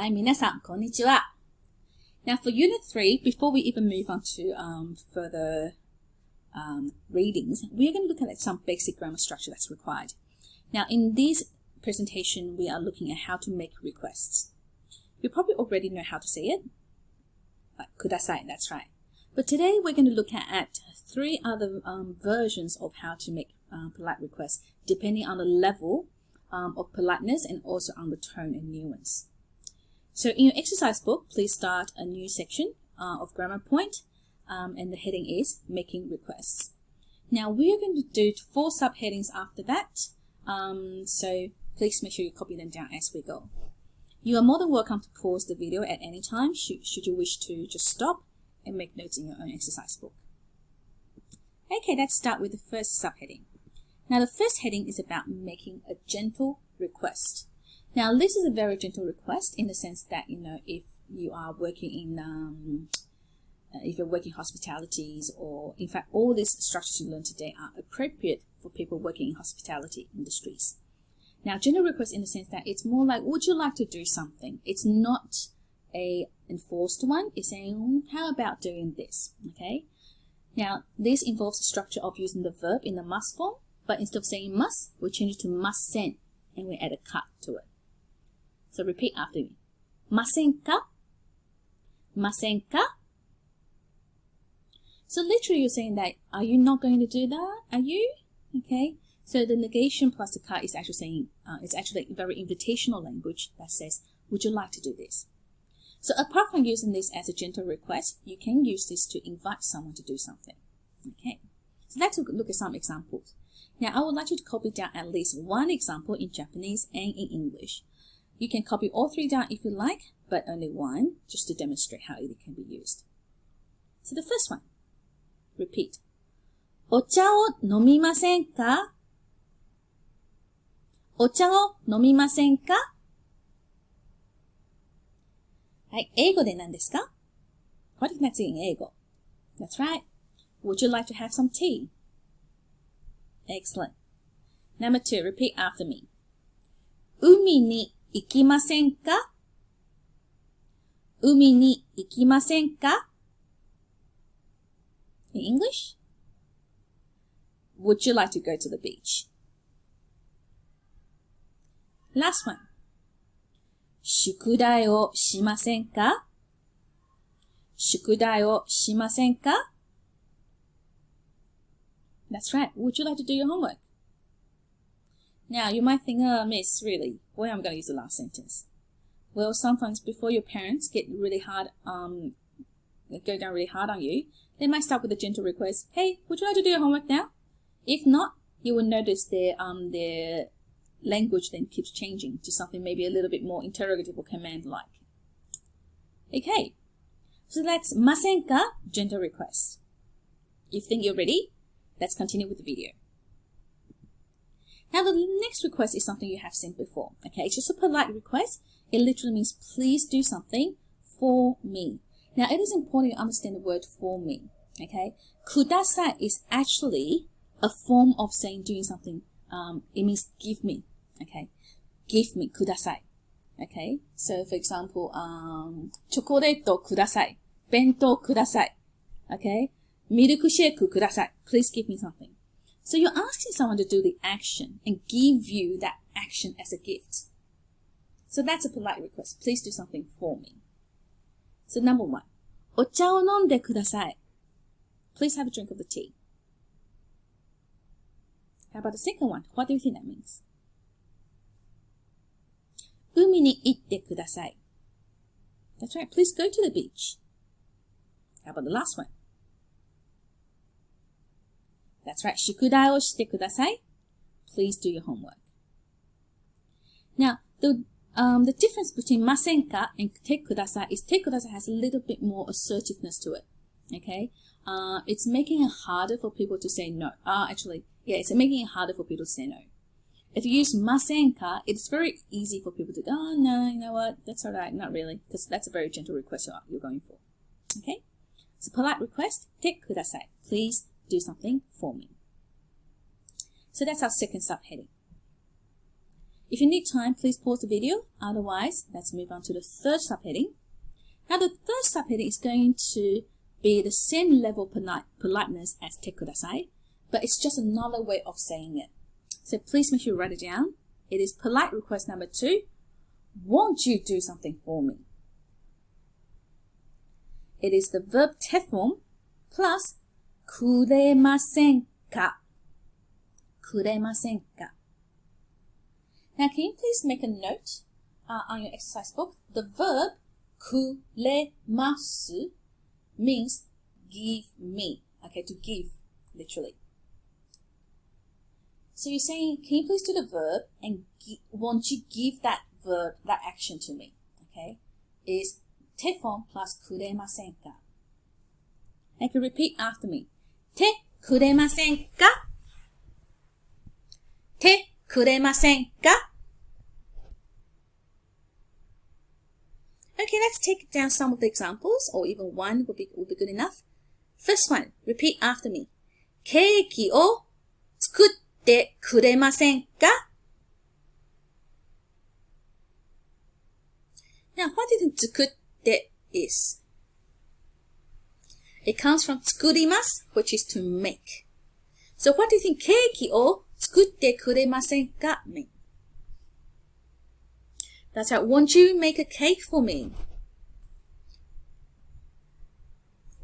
Hi, 皆さん、こんにちは. Now, for Unit 3, before we even move on to further readings, we are going to look at some basic grammar structure that's required. Now, in this presentation, we are looking at how to make requests. You probably already know how to say it. Kudasai, that's right. But today, we're going to look at three other versions of how to make polite requests, depending on the level of politeness and also on the tone and nuance. So in your exercise book, please start a new section of grammar point, and the heading is making requests. Now we are going to do 4 subheadings after that, so please make sure you copy them down as we go. You are more than welcome to pause the video at any time should you wish to just stop and make notes in your own exercise book. Okay, let's start with the first subheading. Now the first heading is about making a gentle request. Now, this is a very gentle request in the sense that, if you are working in, if you're working hospitalities, or in fact, all these structures you learned today are appropriate for people working in hospitality industries. Now, gentle request in the sense that it's more like, would you like to do something? It's not a enforced one. It's saying, how about doing this? Okay. Now, this involves the structure of using the verb in the must form, but instead of saying must, we change it to mustn't, and we add a cut to it. So repeat after me. Masenka? Masenka? So literally you're saying that, are you not going to do that? Are you? Okay. So the negation plus the ka is actually saying, it's actually a very invitational language that says, would you like to do this? So apart from using this as a gentle request, you can use this to invite someone to do something. Okay. So let's look at some examples. Now I would like you to copy down at least one example in Japanese and in English. You can copy all 3 down if you like, but only one, just to demonstrate how it can be used. So the first one, repeat. お茶を飲みませんか? お茶を飲みませんか? はい、英語で何ですか? What is next in 英語? That's right. Would you like to have some tea? Excellent. Number 2, repeat after me. 海に行きませんか? 海に行きませんか? In English? Would you like to go to the beach? Last one. 宿題をしませんか? 宿題をしませんか? That's right. Would you like to do your homework? Now, you might think, oh, miss, really? Why am I going to use the last sentence? Well, sometimes before your parents get really hard, go down really hard on you, they might start with a gentle request. Hey, would you like to do your homework now? If not, you will notice their language then keeps changing to something maybe a little bit more interrogative or command-like. Okay, so that's masenka, gentle request. You think you're ready? Let's continue with the video. Now, the next request is something you have seen before. Okay, it's just a polite request. It literally means, please do something for me. Now, it is important to understand the word for me. Okay, kudasai is actually a form of saying doing something. It means give me. Okay, give me, kudasai. Okay, so for example, chocolate kudasai, bento kudasai. Okay, milkshake kudasai. Please give me something. So you're asking someone to do the action and give you that action as a gift. So that's a polite request. Please do something for me. So number 1, お茶を飲んでください. Please have a drink of the tea. How about the second one? What do you think that means? 海に行ってください. That's right. Please go to the beach. How about the last one? That's right. 宿題をしてください. Please do your homework. Now, the difference between masenka and te kudasai is te kudasai has a little bit more assertiveness to it. Okay? It's making it harder for people to say no. It's making it harder for people to say no. If you use masenka, it's very easy for people to go, oh, no, you know what? That's all right. Not really. Because that's a very gentle request you're going for. Okay? So polite request, te kudasai. Please do something for me. So that's our second subheading. If you need time, please pause the video. Otherwise, let's move on to the third subheading. Now, the third subheading is going to be the same level of politeness as te kudasai, but it's just another way of saying it. So please make sure you write it down. It is polite request number 2. Won't you do something for me? It is the verb te form plus kuremasen ka. Kuremasen ka. Now, can you please make a note on your exercise book? The verb kuremasu means give me. Okay, to give, literally. So you're saying, can you please do the verb and won't you give that verb, that action to me? Okay, is te form plus kuremasen ka. And you can repeat after me. Te kuremasen ka? Te kuremasen ka? Okay, let's take down some of the examples, or even one would be good enough. First one, repeat after me. ケーキを作ってくれませんか? Now, what do you think 作って is? It comes from 作ります, which is to make. So what do you think ケーキを作ってくれませんか mean? That's right. Won't you make a cake for me?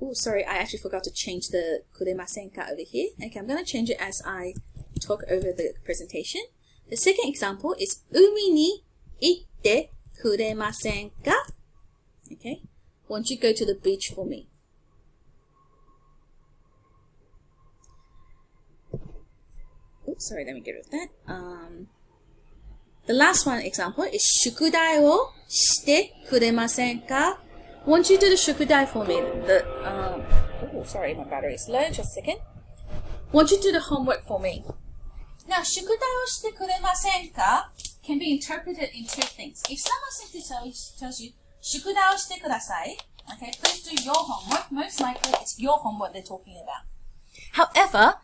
Oh, sorry. I actually forgot to change the kuremasen ka over here. Okay, I'm going to change it as I talk over the presentation. The second example is 海に行ってくれませんか? Okay. Won't you go to the beach for me? Oh, sorry. Let me get rid of that. The last one example is 宿題をしてくれませんか? Won't you do the 宿題 for me? Oh, sorry, my battery is low. Just a second. Won't you do the homework for me? Now, 宿題をしてくれませんか can be interpreted in two things. If someone simply tells you 宿題をしてください, okay, please do your homework. Most likely, it's your homework they're talking about. However,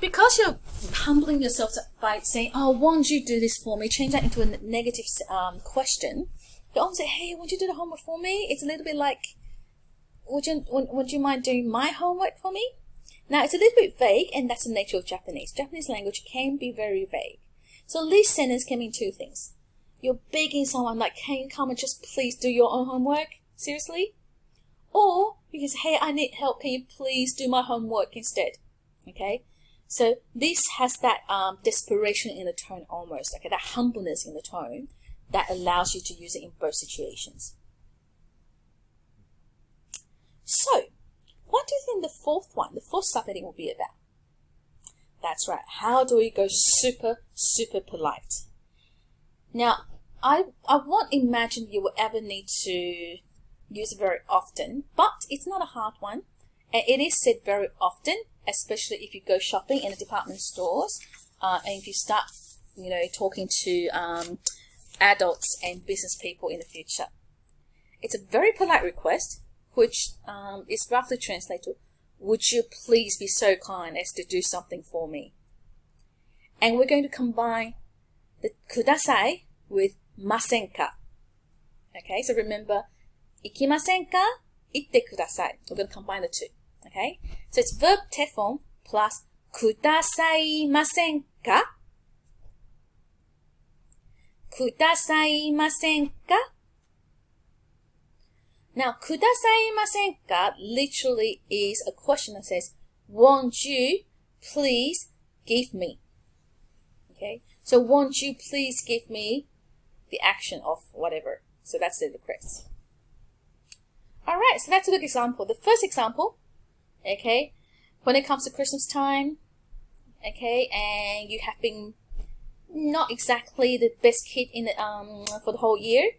because you're humbling yourself by saying, oh, won't you do this for me? Change that into a negative question. You almost say, hey, won't you do the homework for me? It's a little bit like, would you mind doing my homework for me? Now, it's a little bit vague, and that's the nature of Japanese. Japanese language can be very vague. So this sentence can mean two things. You're begging someone, like, can you come and just please do your own homework? Seriously? Or you can say, hey, I need help. Can you please do my homework instead? Okay? So this has that desperation in the tone almost, okay, that humbleness in the tone that allows you to use it in both situations. So, what do you think the fourth subheading will be about? That's right. How do we go super, super polite? Now, I won't imagine you will ever need to use it very often, but it's not a hard one. And it is said very often, especially if you go shopping in the department stores, and if you start, talking to adults and business people in the future. It's a very polite request, which is roughly translated, would you please be so kind as to do something for me? And we're going to combine the kudasai with masenka. Okay, so remember, ikimasenka, itte kudasai. We're going to combine the two. Okay, so it's verb te form plus kudasaimasenka. Kudasaimasenka. Now, kudasaimasenka literally is a question that says, won't you please give me? Okay, so won't you please give me the action of whatever? So that's the request. Alright, so that's a good example. The first example, okay, when it comes to Christmas time, okay, and you have been not exactly the best kid in the, for the whole year,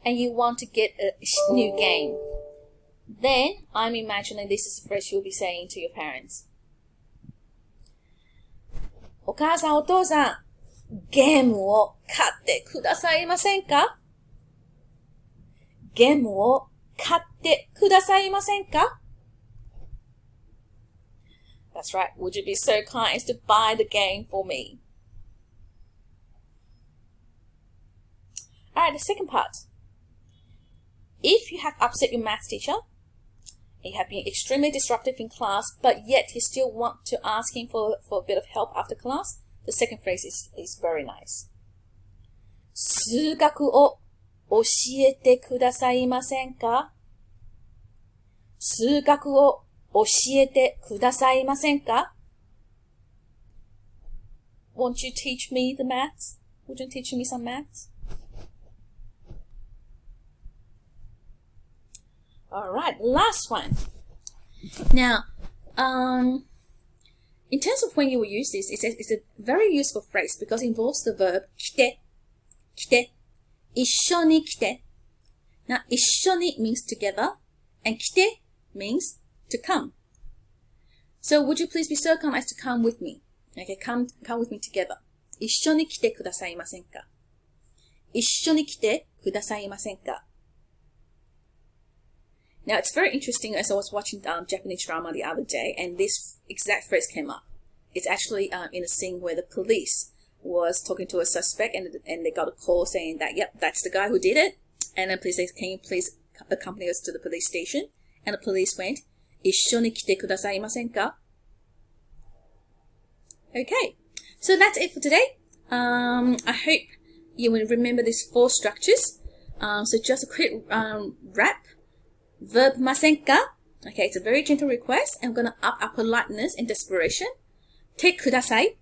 and you want to get a new game, then I'm imagining this is the phrase you'll be saying to your parents. お母さんお父さん、ゲームを買ってくださいませんか? ゲームを買ってくださいませんか? That's right. Would you be so kind as to buy the game for me? Alright, the second part. If you have upset your maths teacher, you have been extremely disruptive in class, but yet you still want to ask him for a bit of help after class, the second phrase is very nice. 数学を教えてくださいませんか? 数学を教えてくださいませんか? Won't you teach me the maths? Would you teach me some maths? Alright, last one. Now, in terms of when you will use this, it's a very useful phrase because it involves the verb 来て, 来て, 一緒に来て. Now, 一緒に means together, and 来て means to come. So, would you please be so kind as to come with me? Okay, come with me together. 一緒に来てくださいませんか? 一緒に来てくださいませんか? Now, it's very interesting as I was watching Japanese drama the other day, and this exact phrase came up. It's actually in a scene where the police was talking to a suspect, and they got a call saying that, yep, that's the guy who did it. And then police said, can you please accompany us to the police station? And the police went, 一緒に来てくださいませんか? Okay, so that's it for today. I hope you will remember these 4 structures. So just a quick wrap. Verb ませんか? Okay, it's a very gentle request. I'm going to up our politeness and desperation. てください.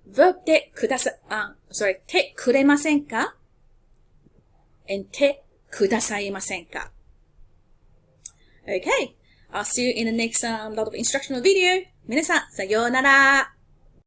Verb てください、てくれませんか? And てくださいませんか? Okay, I'll see you in the next lot of instructional video. 皆さん、さようなら。